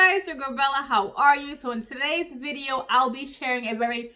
guys, Sugar Bella, how are you? So in today's video, I'll be sharing a very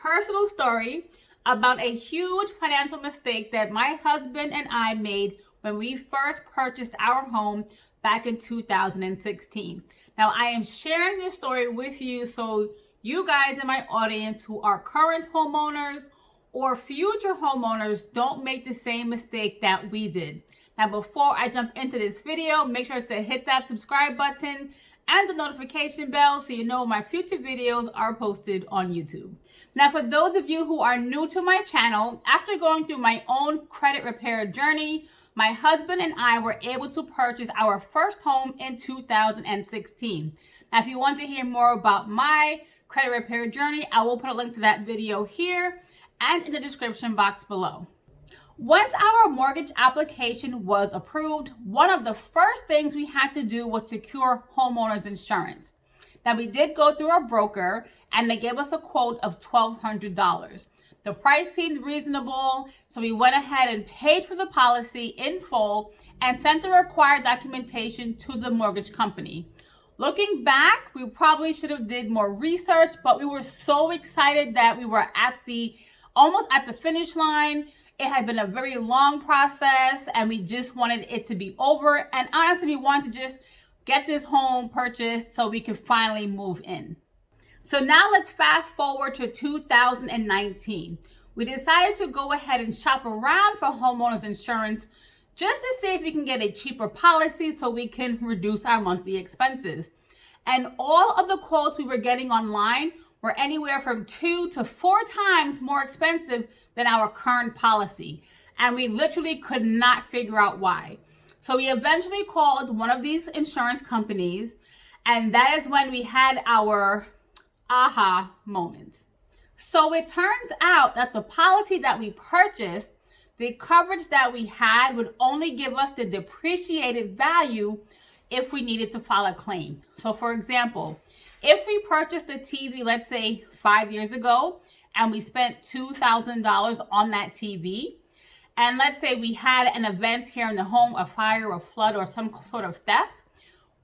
personal story about a huge financial mistake that my husband and I made when we first purchased our home back in 2016. Now, I am sharing this story with you so you guys in my audience who are current homeowners or future homeowners don't make the same mistake that we did. Now, before I jump into this video, make sure to hit that subscribe button and the notification bell so you know my future videos are posted on YouTube. Now, for those of you who are new to my channel, after going through my own credit repair journey, my husband and I were able to purchase our first home in 2016. Now, if you want to hear more about my credit repair journey, I will put a link to that video here and in the description box below. Once our mortgage application was approved, one of the first things we had to do was secure homeowners insurance. Now, we did go through a broker and they gave us a quote of $1,200. The price seemed reasonable, so we went ahead and paid for the policy in full and sent the required documentation to the mortgage company. Looking back, we probably should have did more research, but we were so excited that we were almost at the finish line. It had been a very long process and we just wanted it to be over. And honestly, we wanted to just get this home purchased so we could finally move in. So now let's fast forward to 2019. We decided to go ahead and shop around for homeowners insurance just to see if we can get a cheaper policy so we can reduce our monthly expenses. And all of the quotes we were getting online were anywhere from 2 to 4 times more expensive than our current policy. And we literally could not figure out why. So we eventually called one of these insurance companies, and that is when we had our aha moment. So it turns out that the policy that we purchased, the coverage that we had would only give us the depreciated value if we needed to file a claim. So for example, if we purchased a TV, let's say 5 years ago, and we spent $2,000 on that TV, and let's say we had an event here in the home, a fire, a flood, or some sort of theft,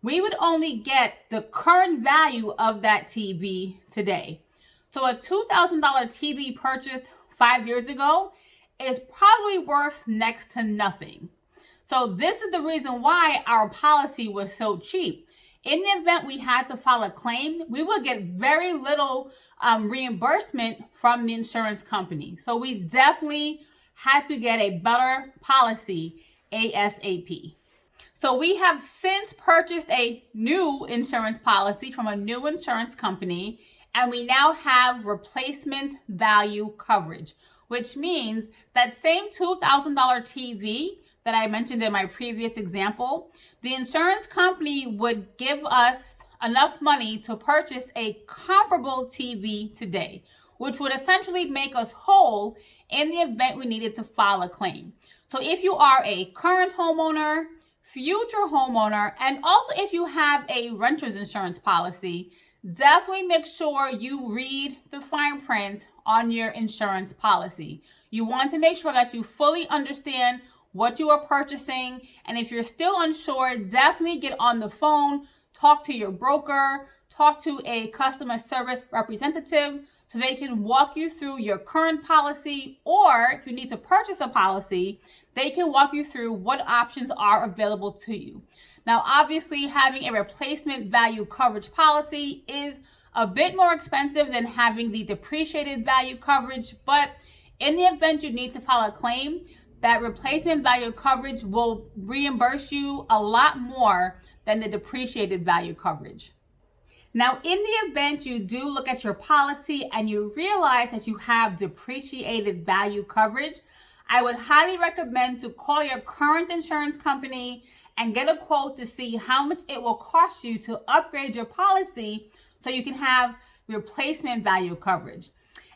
we would only get the current value of that TV today. So a $2,000 TV purchased 5 years ago is probably worth next to nothing. So this is the reason why our policy was so cheap. In the event we had to file a claim, we would get very little reimbursement from the insurance company. So we definitely had to get a better policy ASAP. So we have since purchased a new insurance policy from a new insurance company, and we now have replacement value coverage, which means that same $2,000 TV that I mentioned in my previous example, the insurance company would give us enough money to purchase a comparable TV today, which would essentially make us whole in the event we needed to file a claim. So if you are a current homeowner, future homeowner, and also if you have a renter's insurance policy, definitely make sure you read the fine print on your insurance policy. You want to make sure that you fully understand what you are purchasing, and if you're still unsure, definitely get on the phone, talk to your broker, talk to a customer service representative so they can walk you through your current policy, or if you need to purchase a policy, they can walk you through what options are available to you. Now, obviously, having a replacement value coverage policy is a bit more expensive than having the depreciated value coverage, but in the event you need to file a claim, that replacement value coverage will reimburse you a lot more than the depreciated value coverage. Now, in the event you do look at your policy and you realize that you have depreciated value coverage, I would highly recommend to call your current insurance company and get a quote to see how much it will cost you to upgrade your policy so you can have replacement value coverage.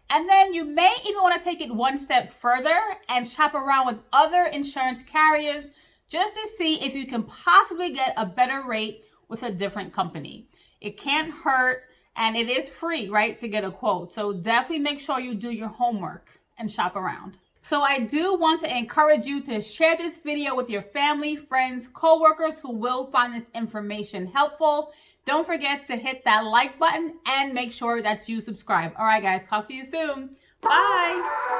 And then you may even want to take it one step further and shop around with other insurance carriers just to see if you can possibly get a better rate with a different company. It can't hurt, and it is free, right, to get a quote. So definitely make sure you do your homework and shop around. So I do want to encourage you to share this video with your family, friends, co-workers who will find this information helpful. Don't forget to hit that like button and make sure that you subscribe. All right, guys, talk to you soon. Bye.